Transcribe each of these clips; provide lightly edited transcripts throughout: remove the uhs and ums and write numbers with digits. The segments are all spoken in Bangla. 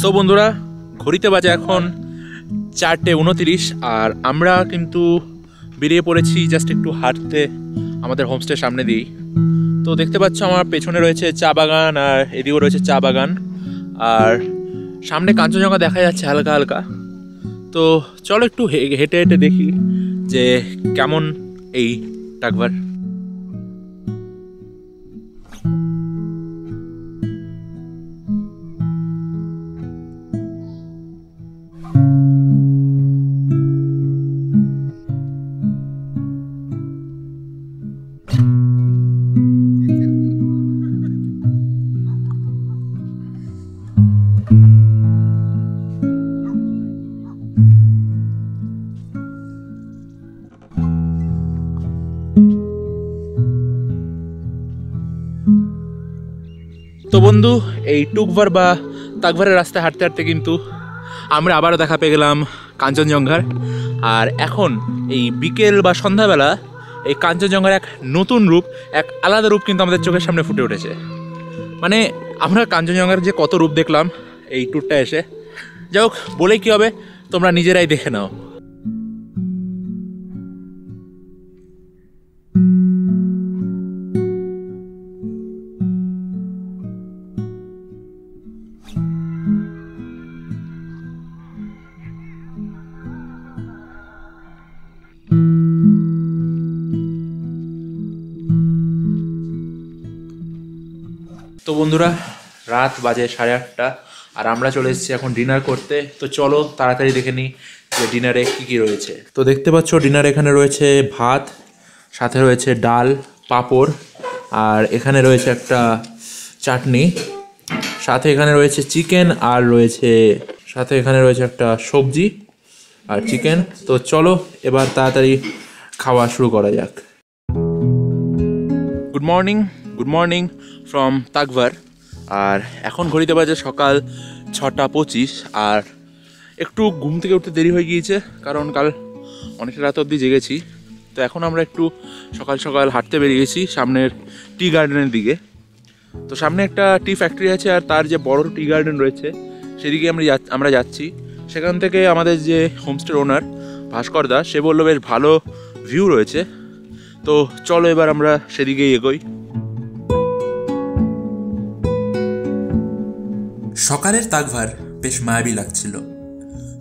সো বন্ধুরা, ঘড়িতে বাজে এখন 4:29 আর আমরা কিন্তু বেরিয়ে পড়েছি জাস্ট একটু হাঁটতে আমাদের হোমস্টের সামনে দিয়েই। তো দেখতে পাচ্ছ আমার পেছনে রয়েছে চা বাগান আর এদিকেও রয়েছে চা বাগান, আর সামনে কাঞ্চনজঙ্ঘা দেখা যাচ্ছে হালকা হালকা। তো চলো একটু হেঁটে হেঁটে দেখি যে কেমন এই টাকভার। তো বন্ধু, এই টুকভার বা তাকভারের রাস্তায় হাঁটতে হাঁটতে কিন্তু আমরা আবারও দেখা পেয়ে গেলাম কাঞ্চনজঙ্ঘার। আর এখন এই বিকেল বা সন্ধ্যাবেলা এই কাঞ্চনজঙ্ঘার এক নতুন রূপ, এক আলাদা রূপ কিন্তু আমাদের চোখের সামনে ফুটে উঠেছে। মানে আমরা কাঞ্চনজঙ্ঘার যে কত রূপ দেখলাম এই ট্যুরটা এসে, যাই হোক বলে কী হবে, তোমরা নিজেরাই দেখে নাও। তো বন্ধুরা, রাত বাজে 8:30 আর আমরা চলে এসেছি এখন ডিনার করতে। তো চলো তাড়াতাড়ি দেখে নিই যে ডিনারে কী কী রয়েছে। তো দেখতে পাচ্ছ ডিনারে এখানে রয়েছে ভাত, সাথে রয়েছে ডাল, পাঁপড়, আর এখানে রয়েছে একটা চাটনি, সাথে এখানে রয়েছে চিকেন, আর রয়েছে সাথে এখানে রয়েছে একটা সবজি আর চিকেন। তো চলো এবার তাড়াতাড়ি খাওয়া শুরু করা যাক। গুড মর্নিং ফ্রম তাকভার। আর এখন ঘড়িতে বাজে সকাল 6:25 আর একটু ঘুম থেকে উঠতে দেরি হয়ে গিয়েছে, কারণ কাল অনেকটা রাত অবধি জেগেছি। তো এখন আমরা একটু সকাল সকাল হাঁটতে বেরিয়ে গেছি সামনের টি গার্ডেনের দিকে। তো সামনে একটা টি ফ্যাক্টরি আছে, আর তার যে বড় টি গার্ডেন রয়েছে সেদিকে আমরা যাচ্ছি। সেখান থেকে আমাদের যে হোমস্টের ওনার ভাস্কর দা, সে বললো বেশ ভালো ভিউ রয়েছে। তো চলো এবার আমরা সেদিকেই এগোই। সকালের তাকভার বেশ মায়াবী লাগছিল।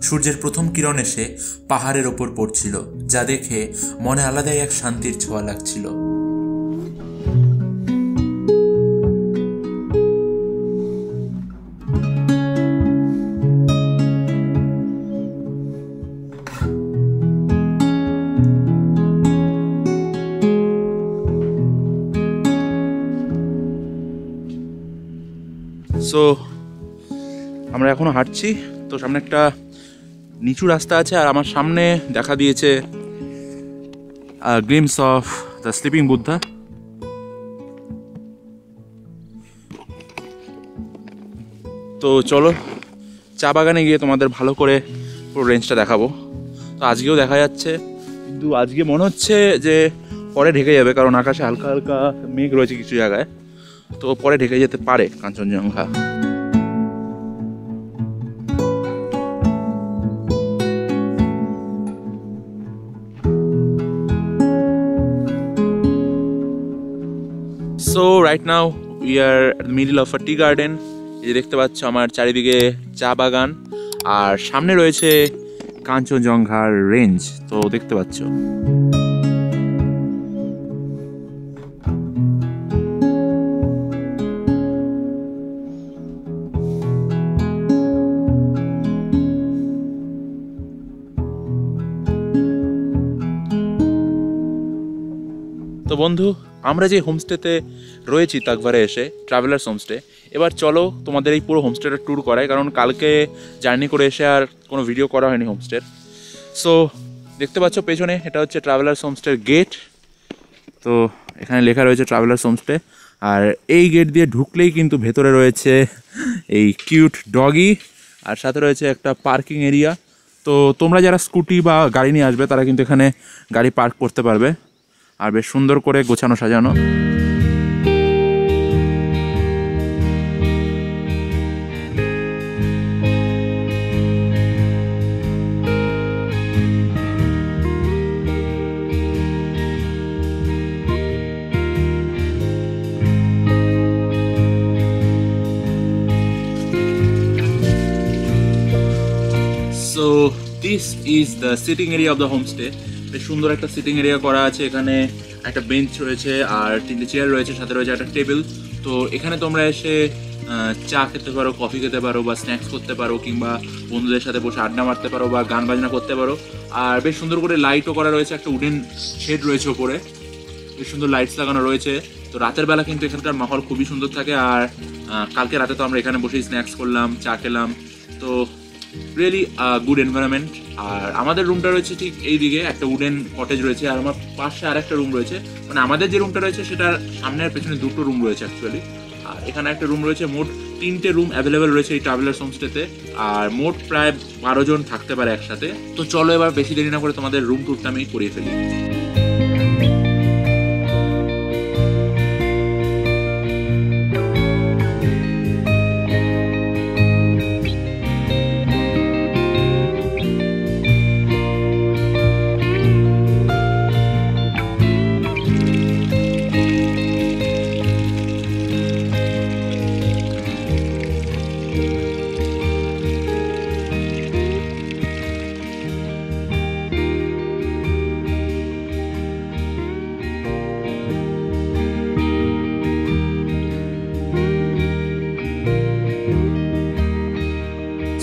সূর্যের প্রথম কিরণ এসে পাহাড়ের ওপর পড়ছিল, যা দেখে মনে আলাদাই এক শান্তির ছোঁয়া লাগছিল। সো আমরা এখনো হাঁটছি। তো সামনে একটা নিচু রাস্তা আছে, আর আমার সামনে দেখা দিয়েছে glimpse of the sleeping Buddha. তো চলো চা বাগানে গিয়ে তোমাদের ভালো করে পুরো রেঞ্জটা দেখাবো। তো আজকেও দেখা যাচ্ছে, কিন্তু আজকে মনে হচ্ছে যে পরে ঢেকে যাবে, কারণ আকাশে হালকা হালকা মেঘ রয়েছে কিছু জায়গায়। তো পরে ঢেকে যেতে পারে Kanchenjunga. So right now we are at the middle of a tea garden. এই যে দেখতে পাচ্ছ আমার চারিদিকে চা বাগান, আর সামনে রয়েছে কাঞ্চনজঙ্ঘার রেঞ্জ। তো দেখতে পাচ্ছ তো বন্ধু, আমরা যে হোমস্টেতে রয়েছি তাকভারে এসে, ট্রাভেলার্স হোমস্টে, এবার চলো তোমাদের এই পুরো হোমস্টেটা ট্যুর করাই, কারণ কালকে জার্নি করে এসে আর কোনো ভিডিও করা হয়নি হোমস্টের। সো দেখতে পাচ্ছ পেছনে, এটা হচ্ছে ট্রাভেলার্স হোমস্টের গেট। তো এখানে লেখা রয়েছে ট্রাভেলার্স হোমস্টে, আর এই গেট দিয়ে ঢুকলেই কিন্তু ভেতরে রয়েছে এই কিউট ডগি, আর সাথে রয়েছে একটা পার্কিং এরিয়া। তো তোমরা যারা স্কুটি বা গাড়ি নিয়ে আসবে তারা কিন্তু এখানে গাড়ি পার্ক করতে পারবে, আর বেশ সুন্দর করে গোছানো সাজানো। This is the sitting area of the homestay. বেশ সুন্দর একটা সিটিং এরিয়া করা আছে, এখানে একটা বেঞ্চ রয়েছে আর 3টে চেয়ার রয়েছে, সাথে রয়েছে একটা টেবিল। তো এখানে তোমরা এসে চা খেতে পারো, কফি খেতে পারো বা স্ন্যাক্স করতে পারো, কিংবা বন্ধুদের সাথে বসে আড্ডা মারতে পারো বা গান বাজনা করতে পারো। আর বেশ সুন্দর করে লাইটও করা রয়েছে, একটা উডেন শেড রয়েছে ওপরে, বেশ সুন্দর লাইটস লাগানো রয়েছে। তো রাতের বেলা কিন্তু এখানকার মাহল খুবই সুন্দর থাকে। আর কালকে রাতে তো আমরা এখানে বসেই স্ন্যাক্স করলাম, চা খেলাম। তো রিয়েলি গুড এনভায়রনমেন্ট। আর আমাদের রুমটা রয়েছে ঠিক এই দিকে, একটা উডেন কটেজ রয়েছে, আর আমার পাশে আর একটা রুম রয়েছে। মানে আমাদের যে রুমটা রয়েছে সেটার সামনে আর পেছনে দুটো রুম রয়েছে অ্যাকচুয়ালি। আর এখানে একটা রুম রয়েছে, মোট 3টে রুম অ্যাভেলেবেল রয়েছে এই ট্রাভেলার্স হোমস্টেতে। আর মোট প্রায় 12 জন থাকতে পারে একসাথে। তো চলো এবার বেশি দেরি না করে তোমাদের রুম ট্যুরটা আমি করিয়ে ফেলি।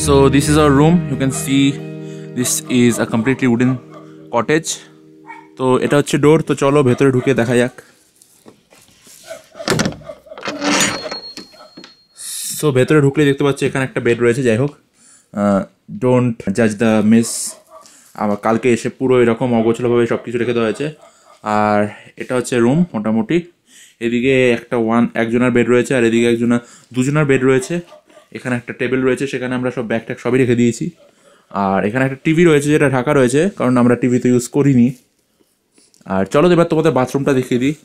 So this is our room. You can see this is a completely wooden cottage. তো এটা হচ্ছে ডোর। তো চলো ভেতরে ঢুকে দেখা যাক। সো ভেতরে ঢুকলে দেখতে পাচ্ছি এখানে একটা বেড রয়েছে। যাই হোক, ডোন্ট জাজ দ্য মিস। আমার কালকে এসে পুরো এরকম অগোছালোভাবে সব কিছু রেখে দেওয়া হয়েছে। আর এটা হচ্ছে রুম মোটামুটি। এদিকে একজনের বেড রয়েছে, আর এদিকে দুজনের বেড রয়েছে। এখানে একটা টেবিল রয়েছে, সেখানে আমরা সব ব্যাগ ট্যাগ সবই রেখে দিয়েছি। আর এখানে একটা টিভি রয়েছে, যেটা ঢাকা রয়েছে, কারণ আমরা টিভি তো ইউজ করিনি। আর চলো এবার তোমাদের বাথরুমটা দেখিয়ে দিই।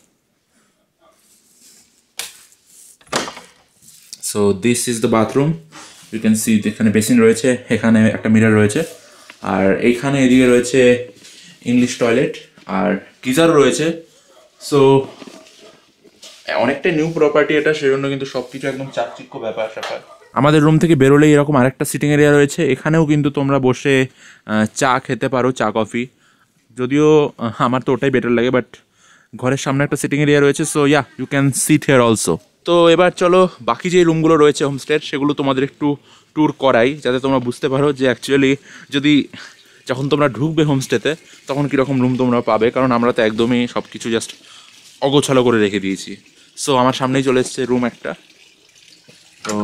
So this is the bathroom. You can see এখানে বেসিন রয়েছে, এখানে একটা মিরর রয়েছে, আর এইখানে এদিকে রয়েছে ইংলিশ টয়লেট, আর গিজার রয়েছে। সো অনেকটা নিউ প্রপার্টি এটা, সেজন্য কিন্তু সব কিছু একদম চাকচিক্য ব্যাপার স্যাপার। আমাদের রুম থেকে বেরোলেই এরকম আরেকটা সিটিং এরিয়া রয়েছে, এখানেও কিন্তু তোমরা বসে চা খেতে পারো, চা কফি। যদিও আমার তো ওটাই বেটার লাগে, বাট ঘরের সামনে একটা সিটিং এরিয়া রয়েছে। So yeah, you can sit here also. তো এবার চলো বাকি যে রুমগুলো রয়েছে হোমস্টের, সেগুলো তোমাদের একটু ট্যুর করাই, যাতে তোমরা বুঝতে পারো যে অ্যাকচুয়ালি যখন তোমরা ঢুকবে হোমস্টেতে তখন কীরকম রুম তোমরা পাবে। কারণ আমরা তো একদমই সব কিছু জাস্ট অগোছালো করে রেখে দিয়েছি। সো আমার সামনেই চলে এসছে রুম একটা। তো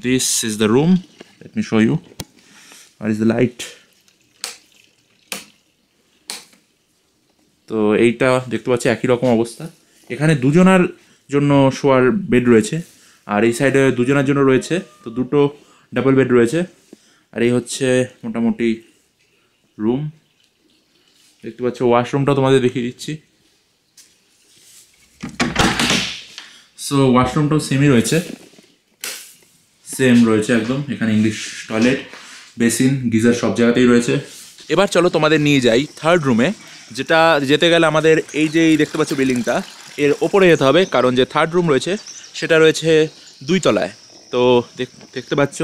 this is the room. Let me show you. Where is the light? তো এইটা দেখতে পাচ্ছি একই রকম অবস্থা। এখানে দুজনের জন্য শোয়ার বেড রয়েছে, আর এই সাইডে দুজনের জন্য রয়েছে। তো দুটো ডাবল বেড রয়েছে। আর এই হচ্ছে মোটামুটি রুম। দেখতে পাচ্ছ ওয়াশরুমটা তোমাদের দেখিয়ে দিচ্ছি। সো ওয়াশরুমটাও সেমই রয়েছে, সেম রয়েছে একদম। এখানে ইংলিশ টয়লেট, বেসিন, গিজার সব জায়গাতেই রয়েছে। এবার চলো তোমাদের নিয়ে যাই থার্ড রুমে, যেটা যেতে গেলে আমাদের এই যে দেখতে পাচ্ছ বিল্ডিংটা, এর ওপরে যেতে হবে, কারণ যে থার্ড রুম রয়েছে সেটা রয়েছে 2 তলায়। তো দেখতে পাচ্ছ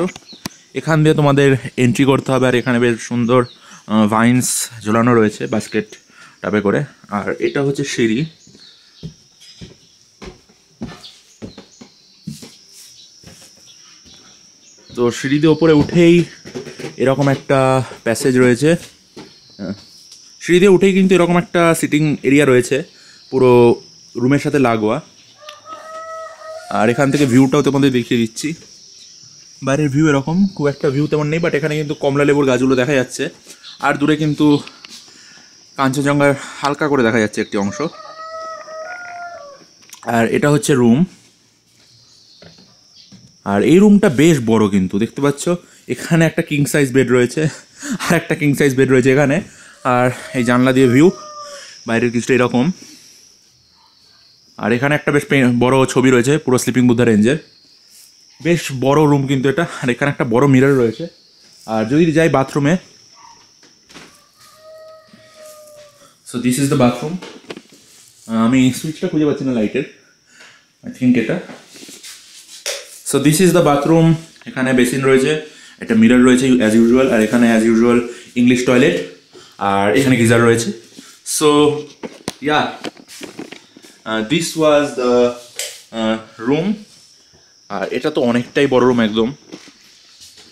এখান দিয়ে তোমাদের এন্ট্রি করতে হবে। আর এখানে বেশ সুন্দর ভাইন্স ঝোলানো রয়েছে বাস্কেট টাবে করে। আর এটা হচ্ছে সিঁড়ি। তো সিঁড়ি দিয়ে ওপরে উঠেই এরকম একটা প্যাসেজ রয়েছে। সিঁড়ি দিয়ে উঠেই কিন্তু এরকম একটা সিটিং এরিয়া রয়েছে পুরো রুমের সাথে লাগোয়া। আর এখান থেকে ভিউটাও তোমাদের দেখিয়ে দিচ্ছি। বাইরের ভিউ এরকম, খুব একটা ভিউ তেমন নেই, বাট এখানে কিন্তু কমলা লেবুর গাছগুলো দেখা যাচ্ছে। আর দূরে কিন্তু কাঞ্চনজঙ্ঘার হালকা করে দেখা যাচ্ছে একটি অংশ। আর এটা হচ্ছে রুম। আর এই রুমটা বেশ বড় কিন্তু, দেখতে পাচ্ছ এখানে একটা কিং সাইজ বেড রয়েছে, আর একটা কিং সাইজ বেড রয়েছে এখানে। আর এই জানলা দিয়ে ভিউ বাইরের কিছুটা এরকম। আর এখানে একটা বেশ বড় ছবি রয়েছে পুরো স্লিপিং বুদ্ধা রেঞ্জের। বেশ বড় রুম কিন্তু এটা। আর এখানে একটা বড় মিরর রয়েছে। আর যদি যাই বাথরুমে, so this is the bathroom. আমি সুইচটা খুঁজে পাচ্ছি না লাইটের, আই থিঙ্ক এটা। So this is the bathroom. এখানে বেসিন রয়েছে, একটা মিরর রয়েছে অ্যাজ ইউজুয়াল, আর এখানে অ্যাজ ইউজুয়াল ইংলিশ টয়লেট, আর এখানে গিজার রয়েছে। So yeah, this was the room. আর এটা তো অনেকটাই বড় রুম একদম।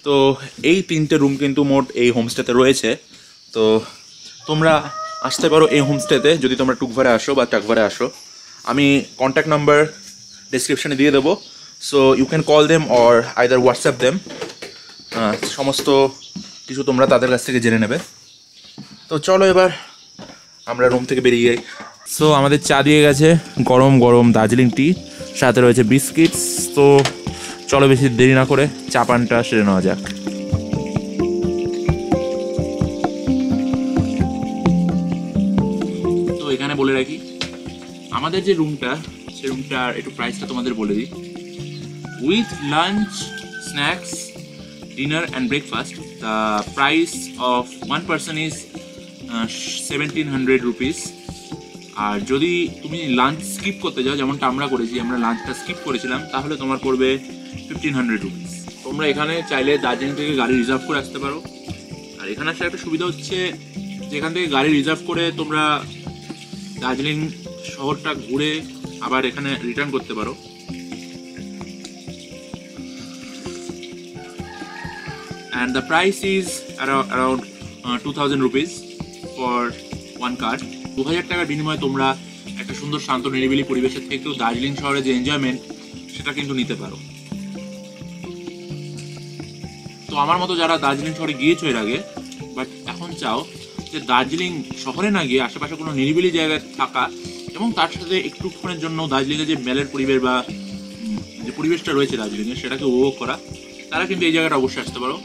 তো এই 3টে রুম কিন্তু মোট এই হোমস্টেতে রয়েছে। তো তোমরা আসতে পারো এই হোমস্টেতে যদি তোমরা টুকভারে আসো বা টাকভারে আসো। আমি কন্ট্যাক্ট নাম্বার ডিসক্রিপশানে দিয়ে দেবো, so you can call them or either WhatsApp them. সমস্ত কিছু তোমরা তাদের কাছ থেকে জেনে নেবে। তো চলো এবার আমরা রুম থেকে বেরিয়ে যাই। সো আমাদের চা দিয়ে গেছে, গরম গরম দার্জিলিং টি, সাথে রয়েছে বিস্কিটস। তো চলো বেশি দেরি না করে চা পানটা সেরে নেওয়া যাক। তো এখানে বলে রাখি আমাদের যে রুমটা, সেই রুমটার একটু প্রাইসটা তোমাদের বলে দিই। With lunch, snacks, dinner and breakfast, the price of one person is 1700 rupees. আর যদি তুমি লাঞ্চ স্কিপ করতে যাও, যেমনটা আমরা করেছি, আমরা লাঞ্চটা স্কিপ করেছিলাম, তাহলে তোমার পড়বে 1500 রুপিস। তোমরা এখানে চাইলে দার্জিলিং থেকে গাড়ি রিজার্ভ করে আসতে পারো। আর এখানে আসার একটা সুবিধা হচ্ছে যে এখান থেকে গাড়ি রিজার্ভ করে তোমরা দার্জিলিং শহরটা ঘুরে আবার এখানে রিটার্ন করতে পারো। And the price is around 2000 rupees for one card. 2000 টাকার বিনিময়ে তোমরা একটা সুন্দর শান্ত নিরিবিলি পরিবেশের থেকেও দার্জিলিং শহরে যে এনজয়মেন্ট, সেটা কিন্তু নিতে পারো। তো আমার মতো যারা দার্জিলিং শহরে গিয়েছো এর আগে, বাট এখন চাও যে দার্জিলিং শহরে না গিয়ে আশেপাশে কোনো নিরিবিলি জায়গায় থাকা, এবং তার সাথে একটুক্ষণের জন্য দার্জিলিংয়ে যে মেলের পরিবেশ বা যে পরিবেশটা রয়েছে দার্জিলিংয়ে, সেটাকে উপভোগ করা, তারা কিন্তু এই জায়গাটা অবশ্যই আসতে পারো।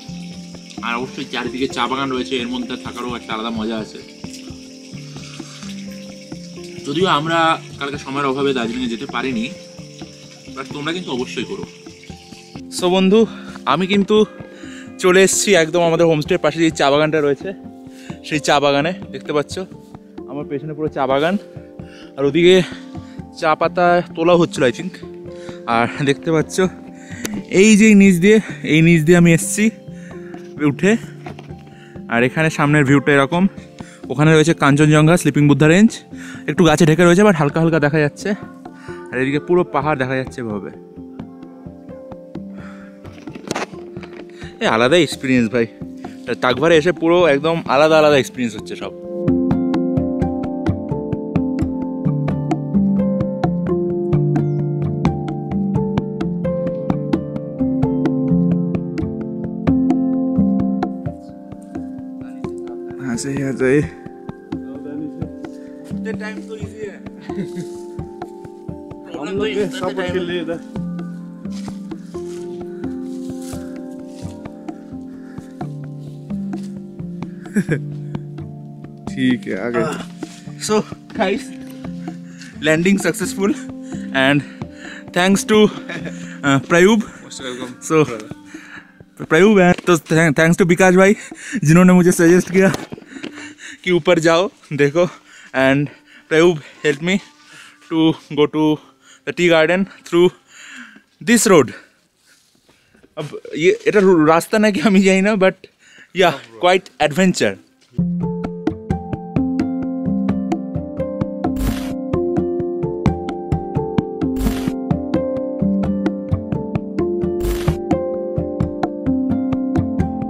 আর অবশ্যই চারিদিকে চা বাগান রয়েছে, এর মধ্যে থাকারও একটা আলাদা মজা আছে। যদিও আমরা কালকে সময়ের অভাবে দার্জিলিংয়ে যেতে পারিনি, বাট তোমরা কিন্তু অবশ্যই করো। সো বন্ধু, আমি কিন্তু চলে এসেছি একদম আমাদের হোমস্টের পাশে যে চা বাগানটা রয়েছে, সেই চা বাগানে। দেখতে পাচ্ছ আমার পেছনে পুরো চা বাগান, আর ওদিকে চা পাতা তোলা হচ্ছিল আই থিঙ্ক। আর দেখতে পাচ্ছ এই যে নিচ দিয়ে আমি এসেছি উঠে। আর এখানে সামনের ভিউটা এরকম, ওখানে রয়েছে কাঞ্চনজঙ্ঘা, স্লিপিং বুদ্ধা রেঞ্জ, একটু গাছে ঢেকে রয়েছে বাট হালকা হালকা দেখা যাচ্ছে। আর এদিকে পুরো পাহাড় দেখা যাচ্ছে এভাবে। আলাদা এক্সপিরিয়েন্স ভাই, টাকভারে এসে পুরো একদম আলাদা আলাদা এক্সপিরিয়েন্স হচ্ছে সব। यहाँ से टाइम तो इजी है, हम लोग के सब के लिए इधर। ठीक है, आगे। So guys, landing successful and thanks to Prayub. Most welcome. So प्रयूब है, तो थैंक्स टू विकास भाई जिन्होंने मुझे सजेस्ट किया कि ऊपर जाओ देखो। एंड प्रयूब help me to go to the tea garden through this road. अब ये এটা রাস্তা নাকি আমি জানি না, বাট या क्वाइट एडवेंचर।